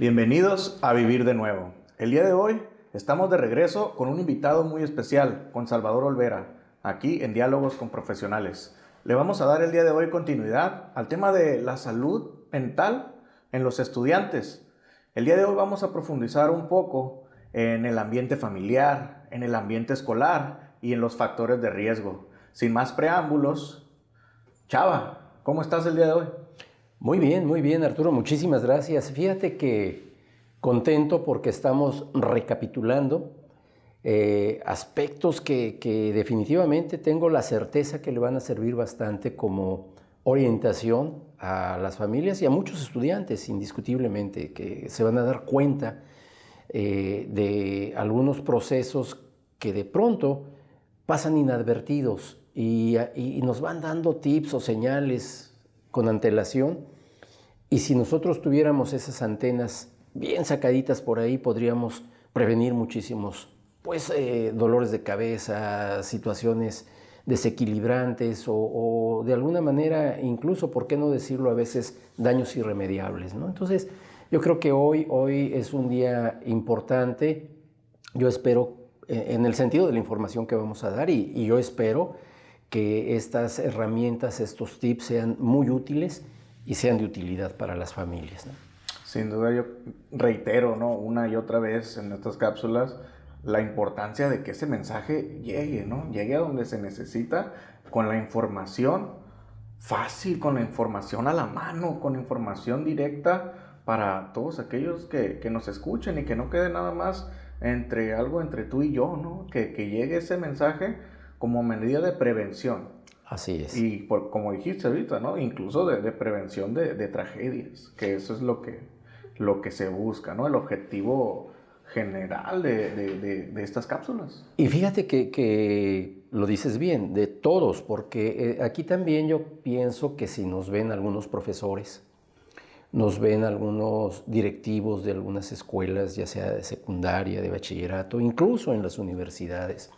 Bienvenidos a Vivir de Nuevo. El día de hoy estamos de regreso con un invitado muy especial, con Salvador Olvera, aquí en Diálogos con Profesionales. Le vamos a dar el día de hoy continuidad al tema de la salud mental en los estudiantes. El día de hoy vamos a profundizar un poco en el ambiente familiar, en el ambiente escolar y en los factores de riesgo. Sin más preámbulos, Chava, ¿cómo estás el día de hoy? Muy bien, Arturo, muchísimas gracias. Fíjate que contento porque estamos recapitulando aspectos que definitivamente tengo la certeza que le van a servir bastante como orientación a las familias y a muchos estudiantes, indiscutiblemente, que se van a dar cuenta de algunos procesos que de pronto pasan inadvertidos y nos van dando tips o señales con antelación. Y si nosotros tuviéramos esas antenas bien sacaditas por ahí, podríamos prevenir muchísimos dolores de cabeza, situaciones desequilibrantes o de alguna manera, incluso, ¿por qué no decirlo a veces, daños irremediables, ¿no? Entonces, yo creo que hoy es un día importante. Yo espero, en el sentido de la información que vamos a dar, y yo espero que estas herramientas, estos tips sean muy útiles y sean de utilidad para las familias, ¿no? Sin duda yo reitero, ¿no?, una y otra vez en estas cápsulas la importancia de que ese mensaje llegue, ¿no? Llegue a donde se necesita, con la información fácil, con la información a la mano, con información directa para todos aquellos que nos escuchen, y que no quede nada más entre tú y yo, ¿no? Que llegue ese mensaje como medida de prevención. Así es. Y como dijiste ahorita, ¿no?, incluso de prevención de tragedias, que eso es lo que se busca, ¿no?, el objetivo general de estas cápsulas. Y fíjate que lo dices bien, de todos, porque aquí también yo pienso que si nos ven algunos profesores, nos ven algunos directivos de algunas escuelas, ya sea de secundaria, de bachillerato, incluso en las universidades,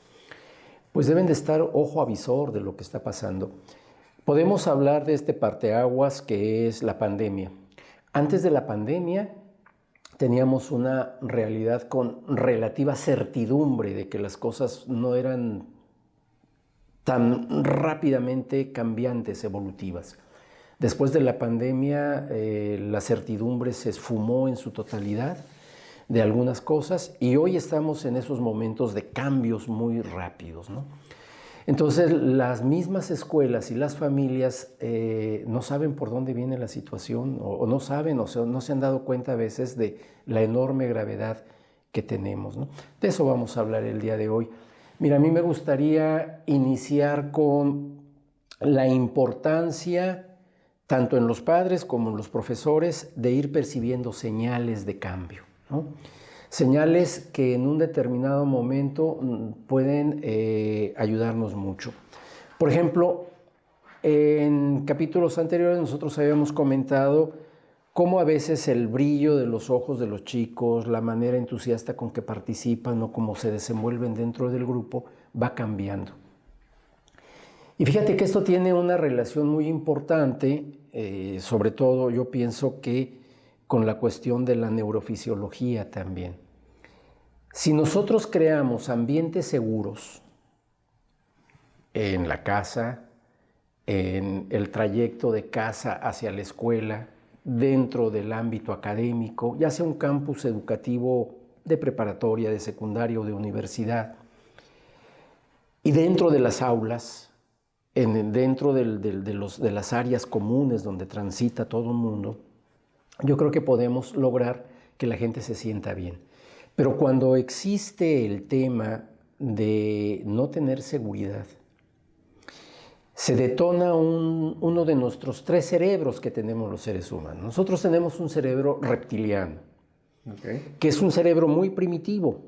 pues deben de estar ojo avisor de lo que está pasando. Podemos hablar de este parteaguas que es la pandemia. Antes de la pandemia teníamos una realidad con relativa certidumbre de que las cosas no eran tan rápidamente cambiantes, evolutivas. Después de la pandemia, la certidumbre se esfumó en su totalidad de algunas cosas, y hoy estamos en esos momentos de cambios muy rápidos, ¿no? Entonces, las mismas escuelas y las familias no saben por dónde viene la situación, o no saben, o no se han dado cuenta a veces de la enorme gravedad que tenemos, ¿no? De eso vamos a hablar el día de hoy. Mira, a mí me gustaría iniciar con la importancia, tanto en los padres como en los profesores, de ir percibiendo señales de cambio, ¿no? Señales que en un determinado momento pueden ayudarnos mucho. Por ejemplo, en capítulos anteriores nosotros habíamos comentado cómo a veces el brillo de los ojos de los chicos, la manera entusiasta con que participan o cómo se desenvuelven dentro del grupo va cambiando. Y fíjate que esto tiene una relación muy importante, sobre todo yo pienso que con la cuestión de la neurofisiología también. Si nosotros creamos ambientes seguros en la casa, en el trayecto de casa hacia la escuela, dentro del ámbito académico, ya sea un campus educativo de preparatoria, de secundaria o de universidad, y dentro de las aulas, dentro de las áreas comunes donde transita todo el mundo, yo creo que podemos lograr que la gente se sienta bien. Pero cuando existe el tema de no tener seguridad, se detona uno de nuestros tres cerebros que tenemos los seres humanos. Nosotros tenemos un cerebro reptiliano, que es un cerebro muy primitivo,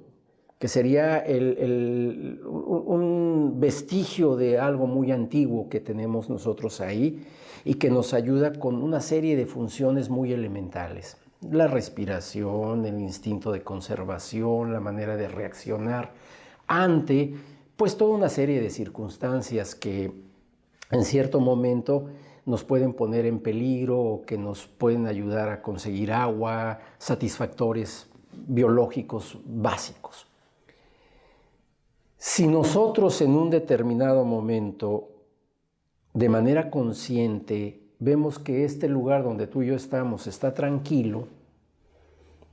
que sería un vestigio de algo muy antiguo que tenemos nosotros ahí, y que nos ayuda con una serie de funciones muy elementales. La respiración, el instinto de conservación, la manera de reaccionar ante toda una serie de circunstancias que en cierto momento nos pueden poner en peligro o que nos pueden ayudar a conseguir agua, satisfactores biológicos básicos. Si nosotros en un determinado momento, de manera consciente, vemos que este lugar donde tú y yo estamos está tranquilo,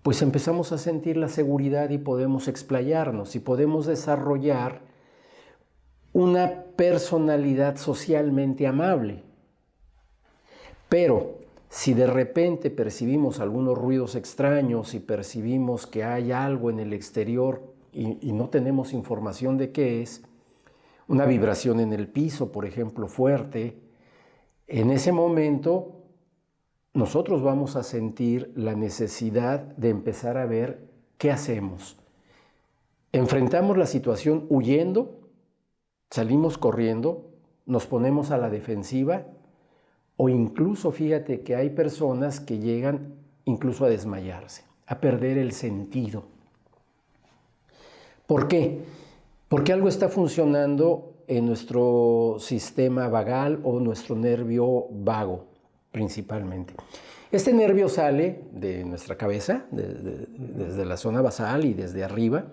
pues empezamos a sentir la seguridad y podemos explayarnos y podemos desarrollar una personalidad socialmente amable. Pero si de repente percibimos algunos ruidos extraños y percibimos que hay algo en el exterior y no tenemos información de qué es, una vibración en el piso, por ejemplo, fuerte, en ese momento nosotros vamos a sentir la necesidad de empezar a ver qué hacemos. Enfrentamos la situación huyendo, salimos corriendo, nos ponemos a la defensiva o incluso fíjate que hay personas que llegan incluso a desmayarse, a perder el sentido. ¿Por qué? Porque algo está funcionando en nuestro sistema vagal o nuestro nervio vago, principalmente. Este nervio sale de nuestra cabeza, desde la zona basal y desde arriba.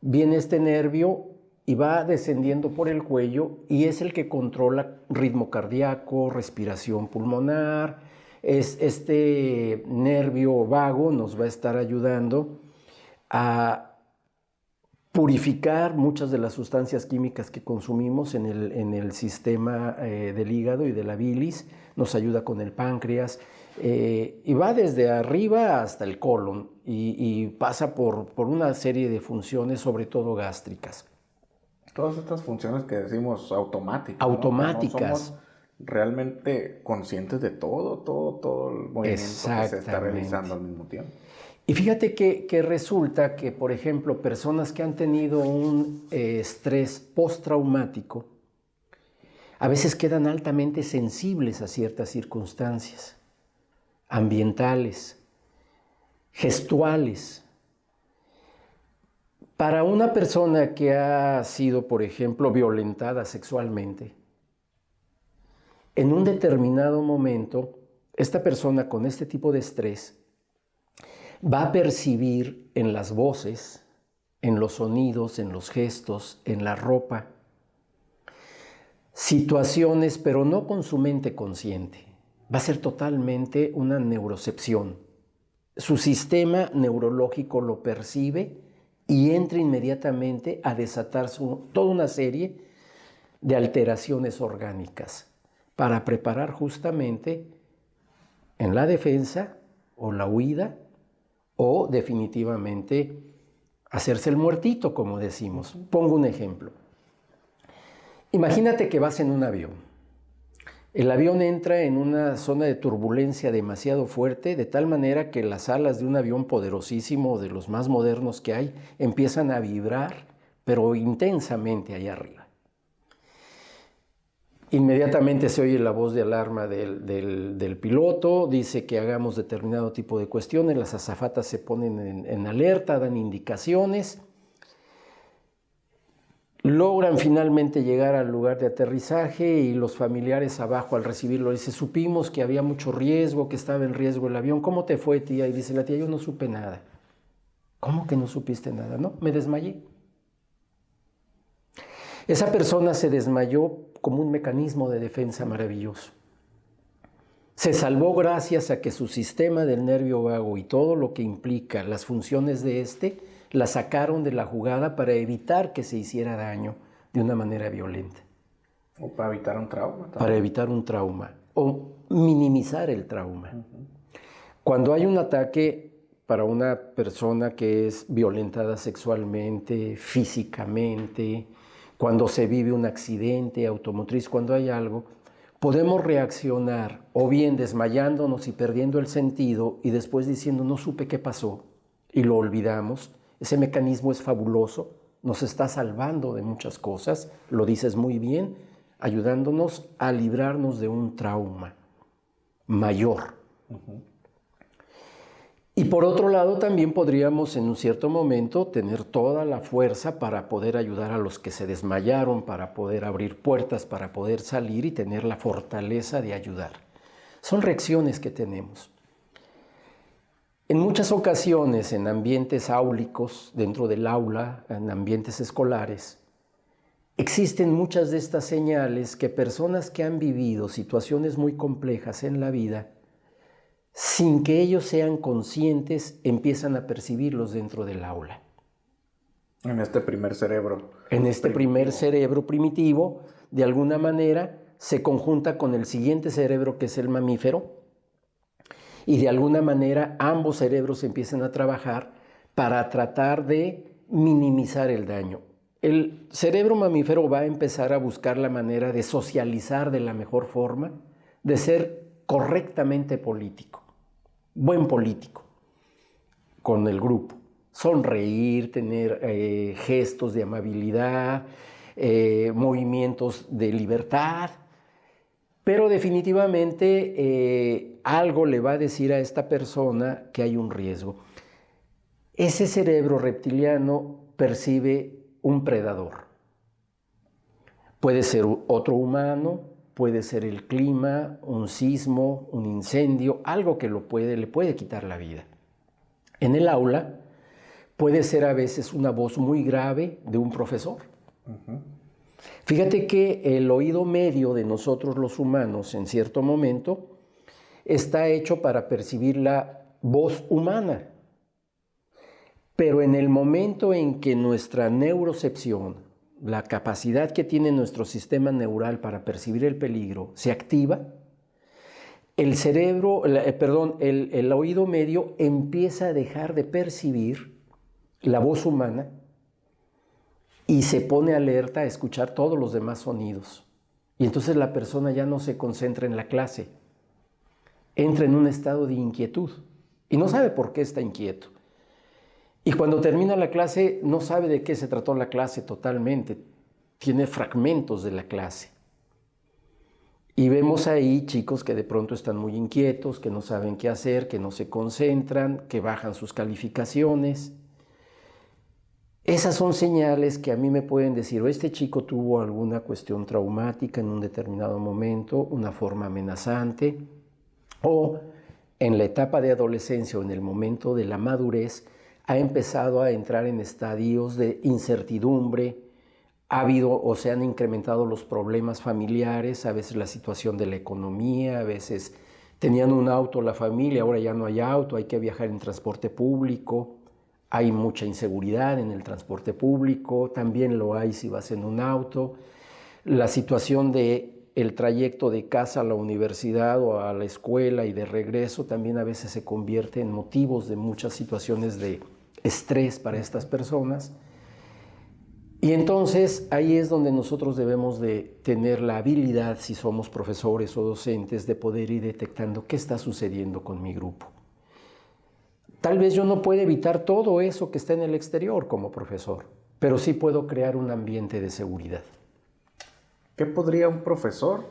Viene este nervio y va descendiendo por el cuello y es el que controla ritmo cardíaco, respiración pulmonar. Este nervio vago nos va a estar ayudando a purificar muchas de las sustancias químicas que consumimos en el sistema del hígado y de la bilis, nos ayuda con el páncreas y va desde arriba hasta el colon y pasa por una serie de funciones, sobre todo gástricas. Todas estas funciones que decimos automáticas. Automáticas. No somos realmente conscientes de todo el movimiento que se está realizando al mismo tiempo. Y fíjate que resulta que, por ejemplo, personas que han tenido un estrés postraumático, a veces quedan altamente sensibles a ciertas circunstancias ambientales, gestuales. Para una persona que ha sido, por ejemplo, violentada sexualmente, en un determinado momento, esta persona con este tipo de estrés va a percibir en las voces, en los sonidos, en los gestos, en la ropa, situaciones, pero no con su mente consciente. Va a ser totalmente una neurocepción. Su sistema neurológico lo percibe y entra inmediatamente a desatar toda una serie de alteraciones orgánicas para preparar justamente en la defensa o la huida o definitivamente hacerse el muertito, como decimos. Pongo un ejemplo. Imagínate que vas en un avión. El avión entra en una zona de turbulencia demasiado fuerte, de tal manera que las alas de un avión poderosísimo, de los más modernos que hay, empiezan a vibrar, pero intensamente allá arriba. Inmediatamente se oye la voz de alarma del piloto, dice que hagamos determinado tipo de cuestiones, las azafatas se ponen en alerta, dan indicaciones, logran finalmente llegar al lugar de aterrizaje y los familiares abajo al recibirlo dicen, supimos que había mucho riesgo, que estaba en riesgo el avión, ¿cómo te fue, tía? Y dice la tía, yo no supe nada. ¿Cómo que no supiste nada? No, me desmayé. Esa persona se desmayó como un mecanismo de defensa maravilloso. Se salvó gracias a que su sistema del nervio vago y todo lo que implica las funciones de este, la sacaron de la jugada para evitar que se hiciera daño de una manera violenta. O para evitar un trauma. También. Para evitar un trauma o minimizar el trauma. Cuando hay un ataque para una persona que es violentada sexualmente, físicamente, cuando se vive un accidente automotriz, cuando hay algo, podemos reaccionar o bien desmayándonos y perdiendo el sentido y después diciendo no supe qué pasó y lo olvidamos. Ese mecanismo es fabuloso, nos está salvando de muchas cosas, lo dices muy bien, ayudándonos a librarnos de un trauma mayor. Y por otro lado, también podríamos en un cierto momento tener toda la fuerza para poder ayudar a los que se desmayaron, para poder abrir puertas, para poder salir y tener la fortaleza de ayudar. Son reacciones que tenemos. En muchas ocasiones, en ambientes áulicos, dentro del aula, en ambientes escolares, existen muchas de estas señales que personas que han vivido situaciones muy complejas en la vida, sin que ellos sean conscientes, empiezan a percibirlos dentro del aula. En este primer cerebro. En este primer cerebro primitivo, de alguna manera, se conjunta con el siguiente cerebro, que es el mamífero, y de alguna manera ambos cerebros empiezan a trabajar para tratar de minimizar el daño. El cerebro mamífero va a empezar a buscar la manera de socializar de la mejor forma, de ser correctamente político, buen político, con el grupo. Sonreír, tener gestos de amabilidad, movimientos de libertad, pero definitivamente algo le va a decir a esta persona que hay un riesgo. Ese cerebro reptiliano percibe un predador. Puede ser otro humano, puede ser el clima, un sismo, un incendio, algo que le puede quitar la vida. En el aula puede ser a veces una voz muy grave de un profesor. Fíjate que el oído medio de nosotros los humanos en cierto momento está hecho para percibir la voz humana. Pero en el momento en que nuestra neurocepción, la capacidad que tiene nuestro sistema neural para percibir el peligro, se activa, el oído medio empieza a dejar de percibir la voz humana y se pone alerta a escuchar todos los demás sonidos. Y entonces la persona ya no se concentra en la clase, entra en un estado de inquietud y no sabe por qué está inquieto. Y cuando termina la clase no sabe de qué se trató la clase totalmente, tiene fragmentos de la clase. Y vemos ahí chicos que de pronto están muy inquietos, que no saben qué hacer, que no se concentran, que bajan sus calificaciones. Esas son señales que a mí me pueden decir, o este chico tuvo alguna cuestión traumática en un determinado momento, una forma amenazante, o en la etapa de adolescencia o en el momento de la madurez, ha empezado a entrar en estadios de incertidumbre, ha habido o se han incrementado los problemas familiares, a veces la situación de la economía, a veces tenían un auto la familia, ahora ya no hay auto, hay que viajar en transporte público, hay mucha inseguridad en el transporte público, también lo hay si vas en un auto, la situación de el trayecto de casa a la universidad o a la escuela y de regreso también a veces se convierte en motivos de muchas situaciones de estrés para estas personas. Y entonces ahí es donde nosotros debemos de tener la habilidad, si somos profesores o docentes, de poder ir detectando qué está sucediendo con mi grupo. Tal vez yo no pueda evitar todo eso que está en el exterior como profesor, pero sí puedo crear un ambiente de seguridad. ¿Qué podría un profesor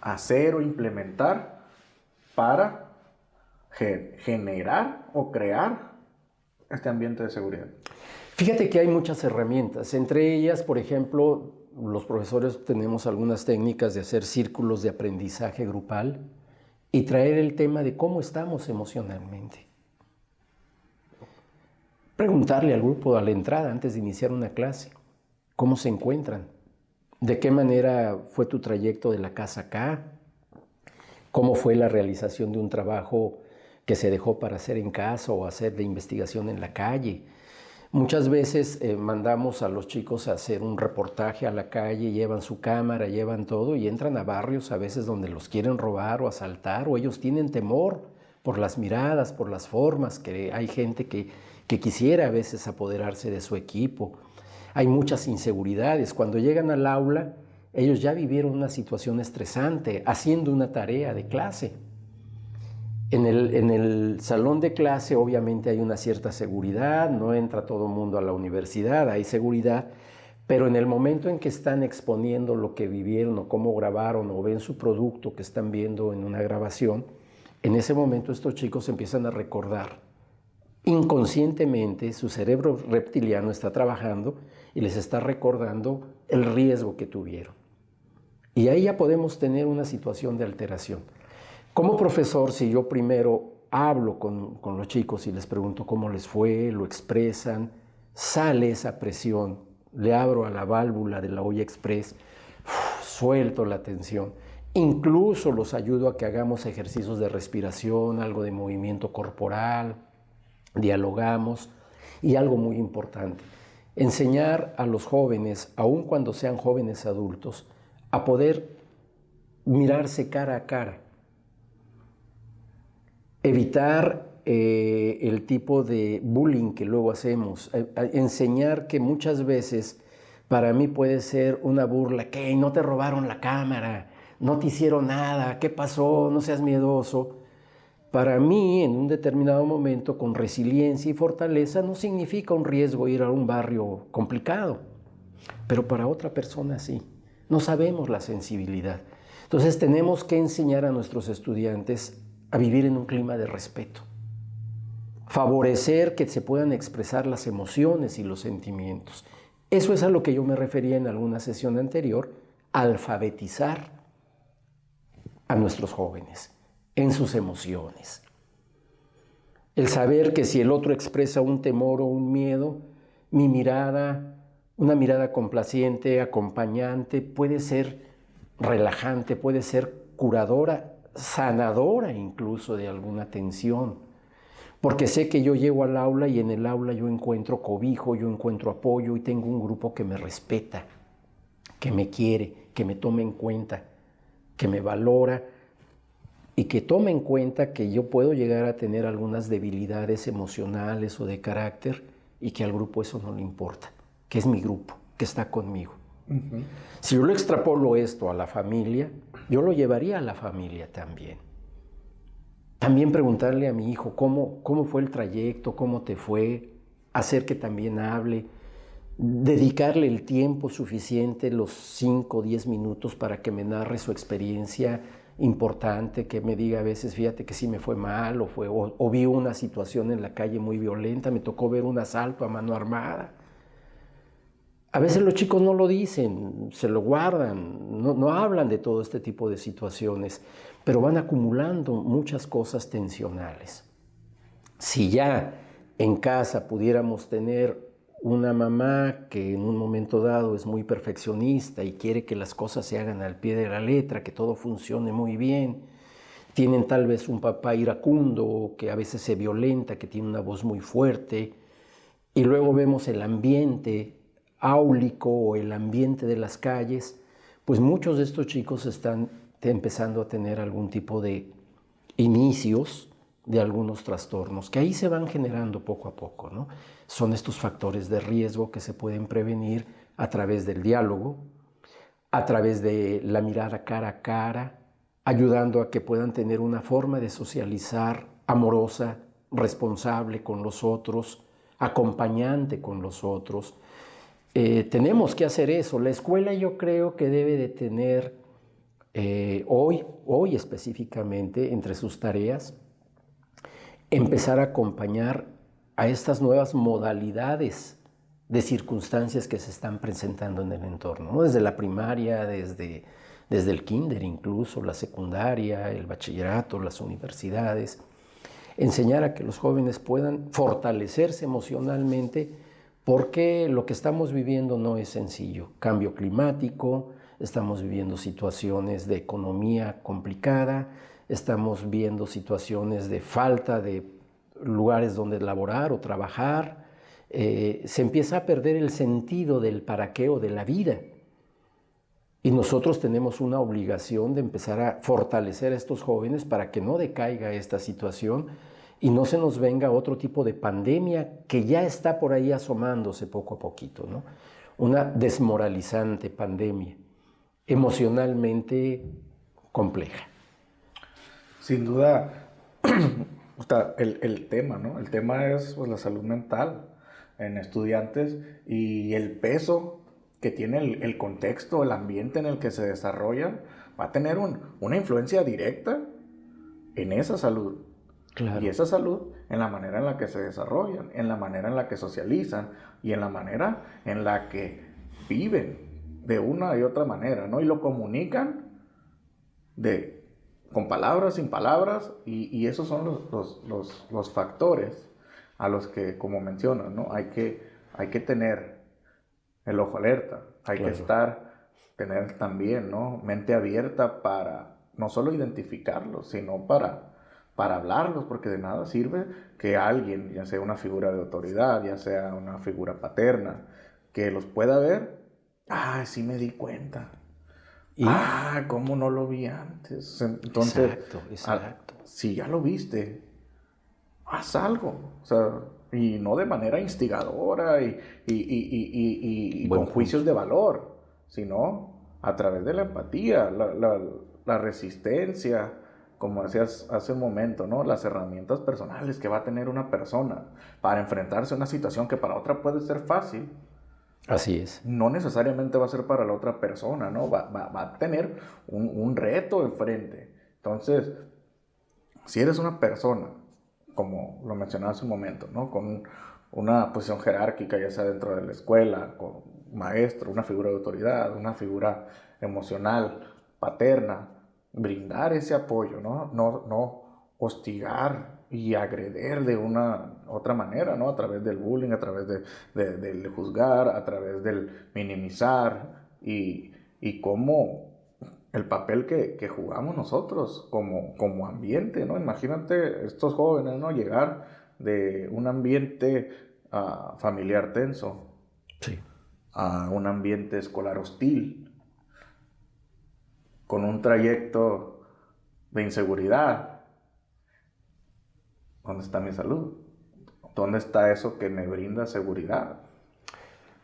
hacer o implementar para generar o crear este ambiente de seguridad? Fíjate que hay muchas herramientas, entre ellas, por ejemplo, los profesores tenemos algunas técnicas de hacer círculos de aprendizaje grupal y traer el tema de cómo estamos emocionalmente. Preguntarle al grupo a la entrada, antes de iniciar una clase, cómo se encuentran, de qué manera fue tu trayecto de la casa acá, cómo fue la realización de un trabajo que se dejó para hacer en casa o hacer de investigación en la calle. Muchas veces mandamos a los chicos a hacer un reportaje a la calle, llevan su cámara, llevan todo y entran a barrios a veces donde los quieren robar o asaltar o ellos tienen temor por las miradas, por las formas, que hay gente que quisiera a veces apoderarse de su equipo. Hay muchas inseguridades. Cuando llegan al aula, ellos ya vivieron una situación estresante haciendo una tarea de clase. En el salón de clase obviamente hay una cierta seguridad, no entra todo el mundo a la universidad, hay seguridad, pero en el momento en que están exponiendo lo que vivieron o cómo grabaron o ven su producto que están viendo en una grabación, en ese momento estos chicos empiezan a recordar inconscientemente su cerebro reptiliano está trabajando y les está recordando el riesgo que tuvieron. Y ahí ya podemos tener una situación de alteración. Como profesor, si yo primero hablo con los chicos y les pregunto cómo les fue, lo expresan, sale esa presión, le abro a la válvula de la olla express, suelto la tensión. Incluso los ayudo a que hagamos ejercicios de respiración, algo de movimiento corporal, dialogamos. Y algo muy importante, enseñar a los jóvenes, aun cuando sean jóvenes adultos, a poder mirarse cara a cara. Evitar el tipo de bullying que luego hacemos. Enseñar que muchas veces para mí puede ser una burla, que no te robaron la cámara, no te hicieron nada, ¿qué pasó? No seas miedoso. Para mí, en un determinado momento, con resiliencia y fortaleza, no significa un riesgo ir a un barrio complicado, pero para otra persona sí. No sabemos la sensibilidad. Entonces tenemos que enseñar a nuestros estudiantes a vivir en un clima de respeto. Favorecer que se puedan expresar las emociones y los sentimientos. Eso es a lo que yo me refería en alguna sesión anterior, alfabetizar a nuestros jóvenes en sus emociones. El saber que si el otro expresa un temor o un miedo, mi mirada, una mirada complaciente, acompañante, puede ser relajante, puede ser curadora, sanadora incluso de alguna tensión. Porque sé que yo llego al aula y en el aula yo encuentro cobijo, yo encuentro apoyo y tengo un grupo que me respeta, que me quiere, que me toma en cuenta, que me valora y que tome en cuenta que yo puedo llegar a tener algunas debilidades emocionales o de carácter y que al grupo eso no le importa, que es mi grupo, que está conmigo. Uh-huh. Si yo lo extrapolo esto a la familia, yo lo llevaría a la familia también. También preguntarle a mi hijo cómo fue el trayecto, cómo te fue, hacer que también hable, dedicarle el tiempo suficiente, los 5 o 10 minutos para que me narre su experiencia importante, que me diga a veces, fíjate que sí me fue mal, o vi una situación en la calle muy violenta, me tocó ver un asalto a mano armada. A veces los chicos no lo dicen, se lo guardan, no hablan de todo este tipo de situaciones, pero van acumulando muchas cosas tensionales. Si ya en casa pudiéramos tener una mamá que en un momento dado es muy perfeccionista y quiere que las cosas se hagan al pie de la letra, que todo funcione muy bien, tienen tal vez un papá iracundo que a veces se violenta, que tiene una voz muy fuerte, y luego vemos el ambiente áulico o el ambiente de las calles, pues muchos de estos chicos están empezando a tener algún tipo de inicios de algunos trastornos, que ahí se van generando poco a poco, ¿no? Son estos factores de riesgo que se pueden prevenir a través del diálogo, a través de la mirada cara a cara, ayudando a que puedan tener una forma de socializar amorosa, responsable con los otros, acompañante con los otros. Tenemos que hacer eso. La escuela yo creo que debe de tener hoy específicamente entre sus tareas empezar a acompañar a estas nuevas modalidades de circunstancias que se están presentando en el entorno, ¿no? Desde la primaria, desde el kinder incluso, la secundaria, el bachillerato, las universidades. Enseñar a que los jóvenes puedan fortalecerse emocionalmente porque lo que estamos viviendo no es sencillo. Cambio climático, estamos viviendo situaciones de economía complicada, estamos viendo situaciones de falta de lugares donde laborar o trabajar. Se empieza a perder el sentido del para qué o de la vida. Y nosotros tenemos una obligación de empezar a fortalecer a estos jóvenes para que no decaiga esta situación y no se nos venga otro tipo de pandemia que ya está por ahí asomándose poco a poquito, ¿no? Una desmoralizante pandemia, emocionalmente compleja. Sin duda, el tema, ¿no? El tema es pues, la salud mental en estudiantes y el peso que tiene el contexto, el ambiente en el que se desarrolla, va a tener una influencia directa en esa salud. Claro. Y esa salud en la manera en la que se desarrollan, en la manera en la que socializan y en la manera en la que viven de una y otra manera, ¿no? Y lo comunican con palabras, sin palabras, y esos son los factores a los que, como mencionas, ¿no? Hay que tener el ojo alerta, hay que tener también, ¿no? Mente abierta para no solo identificarlos, sino para hablarlos, porque de nada sirve que alguien, ya sea una figura de autoridad, ya sea una figura paterna, que los pueda ver, sí me di cuenta. ¿Y? ¿Cómo no lo vi antes? Entonces, exacto. Si ya lo viste, haz algo. O sea, y no de manera instigadora y con juicios de valor, sino a través de la empatía, la resistencia, como decías hace un momento, ¿no? Las herramientas personales que va a tener una persona para enfrentarse a una situación que para otra puede ser fácil. Así es. No necesariamente va a ser para la otra persona, ¿no? Va a tener un reto enfrente. Entonces, si eres una persona, como lo mencionaba hace un momento, ¿no? Con una posición jerárquica, ya sea dentro de la escuela, con maestro, una figura de autoridad, una figura emocional, paterna, brindar ese apoyo, ¿no? No hostigar y agreder de una otra manera, ¿no? A través del bullying, a través del juzgar, a través del minimizar y cómo el papel que jugamos nosotros como ambiente, ¿no? Imagínate estos jóvenes, ¿no? Llegar de un ambiente familiar tenso Sí. a un ambiente escolar hostil, con un trayecto de inseguridad. ¿Dónde está mi salud? ¿Dónde está eso que me brinda seguridad?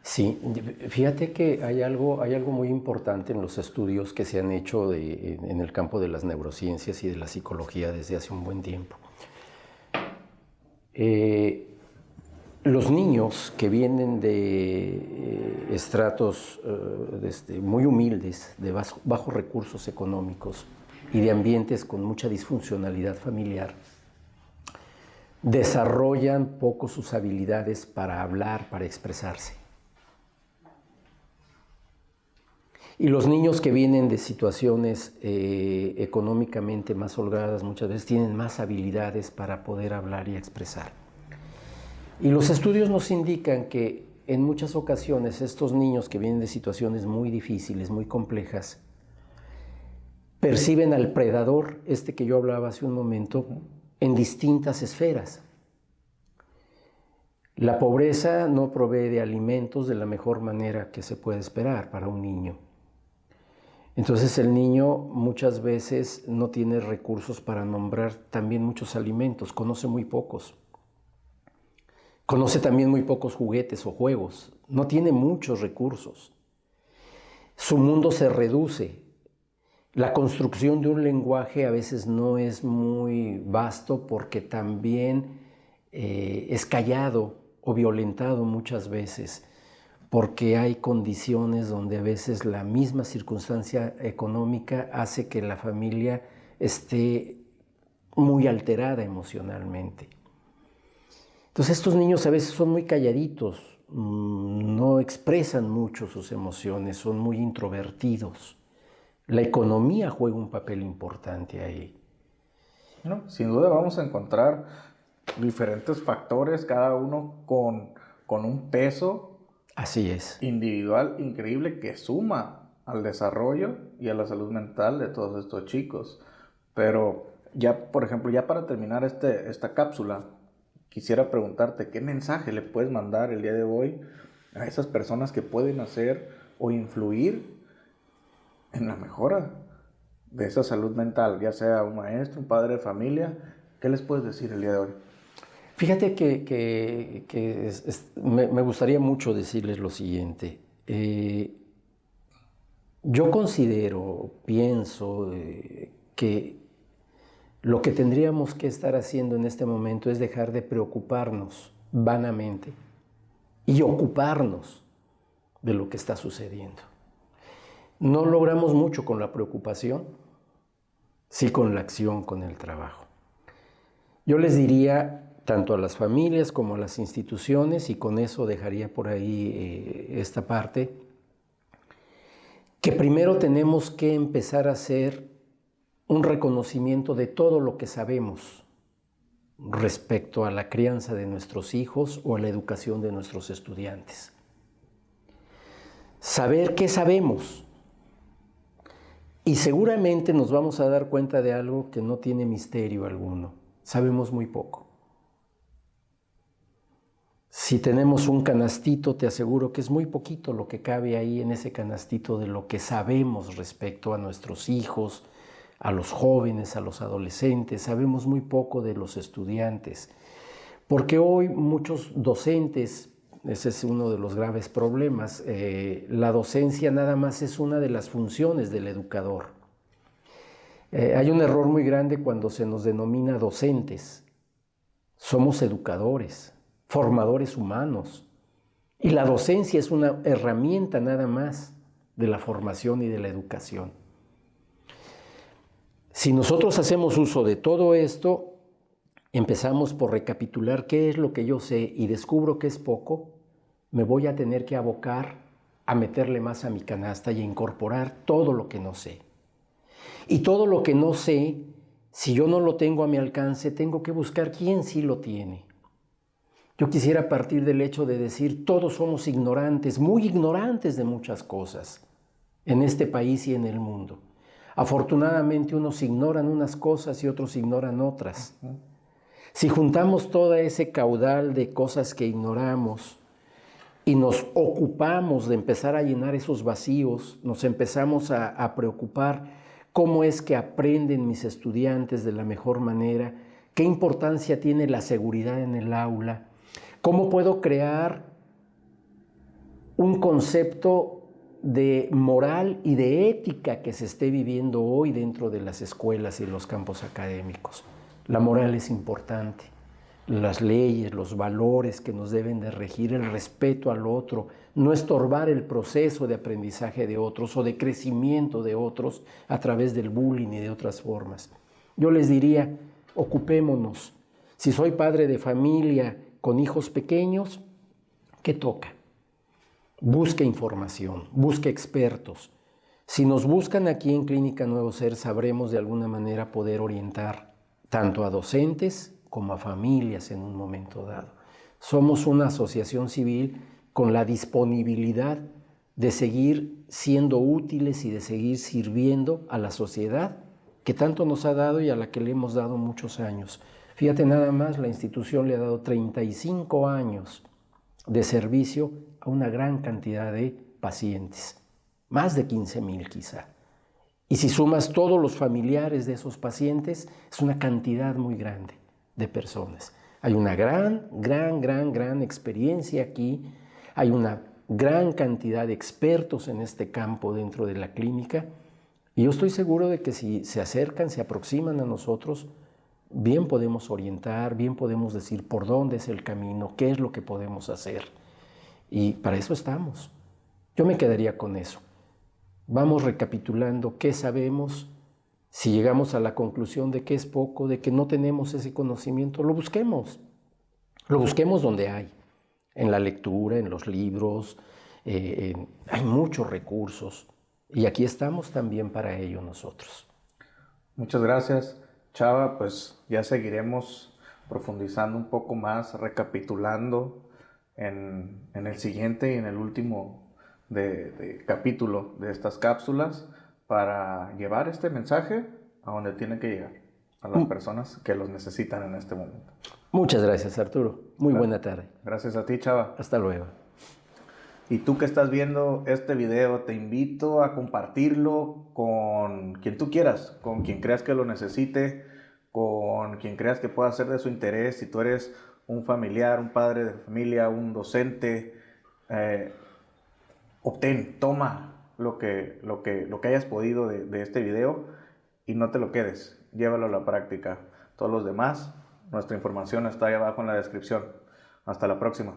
Sí, fíjate que hay algo muy importante en los estudios que se han hecho en el campo de las neurociencias y de la psicología desde hace un buen tiempo. Los niños que vienen de estratos muy humildes, de bajos recursos económicos y de ambientes con mucha disfuncionalidad familiar, desarrollan poco sus habilidades para hablar, para expresarse. Y los niños que vienen de situaciones económicamente más holgadas muchas veces tienen más habilidades para poder hablar y expresar. Y los estudios nos indican que en muchas ocasiones estos niños que vienen de situaciones muy difíciles, muy complejas, perciben al predador, que yo hablaba hace un momento, en distintas esferas. La pobreza no provee de alimentos de la mejor manera que se puede esperar para un niño. Entonces el niño muchas veces no tiene recursos para nombrar también muchos alimentos, conoce muy pocos. Conoce también muy pocos juguetes o juegos, no tiene muchos recursos. Su mundo se reduce. La construcción de un lenguaje a veces no es muy vasto porque también es callado o violentado muchas veces, porque hay condiciones donde a veces la misma circunstancia económica hace que la familia esté muy alterada emocionalmente. Entonces estos niños a veces son muy calladitos, no expresan mucho sus emociones, son muy introvertidos. La economía juega un papel importante ahí. No, sin duda vamos a encontrar diferentes factores, cada uno con un peso. Así es. Individual increíble que suma al desarrollo y a la salud mental de todos estos chicos. Pero ya, por ejemplo, ya para terminar esta cápsula, quisiera preguntarte qué mensaje le puedes mandar el día de hoy a esas personas que pueden hacer o influir en la mejora de esa salud mental, ya sea un maestro, un padre de familia. ¿Qué les puedes decir el día de hoy? Fíjate que me gustaría mucho decirles lo siguiente. Yo pienso que lo que tendríamos que estar haciendo en este momento es dejar de preocuparnos vanamente y ocuparnos de lo que está sucediendo. No logramos mucho con la preocupación, sí con la acción, con el trabajo. Yo les diría tanto a las familias como a las instituciones, y con eso dejaría por ahí esta parte, que primero tenemos que empezar a hacer un reconocimiento de todo lo que sabemos respecto a la crianza de nuestros hijos o a la educación de nuestros estudiantes. Saber qué sabemos. Y seguramente nos vamos a dar cuenta de algo que no tiene misterio alguno. Sabemos muy poco. Si tenemos un canastito, te aseguro que es muy poquito lo que cabe ahí en ese canastito de lo que sabemos respecto a nuestros hijos, a los jóvenes, a los adolescentes. Sabemos muy poco de los estudiantes. Porque hoy muchos docentes, ese es uno de los graves problemas, la docencia nada más es una de las funciones del educador. Hay un error muy grande cuando se nos denomina docentes. Somos educadores, formadores humanos. Y la docencia es una herramienta nada más de la formación y de la educación. Si nosotros hacemos uso de todo esto, empezamos por recapitular qué es lo que yo sé y descubro que es poco, me voy a tener que abocar a meterle más a mi canasta y a incorporar todo lo que no sé. Y todo lo que no sé, si yo no lo tengo a mi alcance, tengo que buscar quién sí lo tiene. Yo quisiera partir del hecho de decir, todos somos ignorantes, muy ignorantes de muchas cosas, en este país y en el mundo. Afortunadamente unos ignoran unas cosas y otros ignoran otras. Si juntamos todo ese caudal de cosas que ignoramos y nos ocupamos de empezar a llenar esos vacíos, nos empezamos a preocupar cómo es que aprenden mis estudiantes de la mejor manera, qué importancia tiene la seguridad en el aula, cómo puedo crear un concepto de moral y de ética que se esté viviendo hoy dentro de las escuelas y los campos académicos. La moral es importante, las leyes, los valores que nos deben de regir, el respeto al otro, no estorbar el proceso de aprendizaje de otros o de crecimiento de otros a través del bullying y de otras formas. Yo les diría, ocupémonos. Si soy padre de familia con hijos pequeños, ¿qué toca? Busque información, busque expertos. Si nos buscan aquí en Clínica Nuevo Ser, sabremos de alguna manera poder orientar tanto a docentes como a familias en un momento dado. Somos una asociación civil con la disponibilidad de seguir siendo útiles y de seguir sirviendo a la sociedad que tanto nos ha dado y a la que le hemos dado muchos años. Fíjate nada más, la institución le ha dado 35 años de servicio a una gran cantidad de pacientes, más de 15,000 quizá. Y si sumas todos los familiares de esos pacientes, es una cantidad muy grande de personas. Hay una gran experiencia aquí, hay una gran cantidad de expertos en este campo dentro de la clínica, y yo estoy seguro de que si se acercan, se aproximan a nosotros, bien podemos orientar, bien podemos decir por dónde es el camino, qué es lo que podemos hacer. Y para eso estamos. Yo me quedaría con eso. Vamos recapitulando qué sabemos. Si llegamos a la conclusión de que es poco, de que no tenemos ese conocimiento, lo busquemos. Lo busquemos donde hay. En la lectura, en los libros. Hay muchos recursos. Y aquí estamos también para ello nosotros. Muchas gracias, Chava. Pues ya seguiremos profundizando un poco más, recapitulando en el siguiente y en el último de capítulo de estas cápsulas para llevar este mensaje a donde tiene que llegar, a las personas que los necesitan en este momento. Muchas gracias, Arturo. Muy buena tarde. Gracias a ti, Chava. Hasta luego. Y tú que estás viendo este video, te invito a compartirlo con quien tú quieras, con quien creas que lo necesite, con quien creas que pueda ser de su interés. Si tú eres un familiar, un padre de familia, un docente, toma lo que hayas podido de este video y no te lo quedes, llévalo a la práctica. Todos los demás, nuestra información está ahí abajo en la descripción. Hasta la próxima.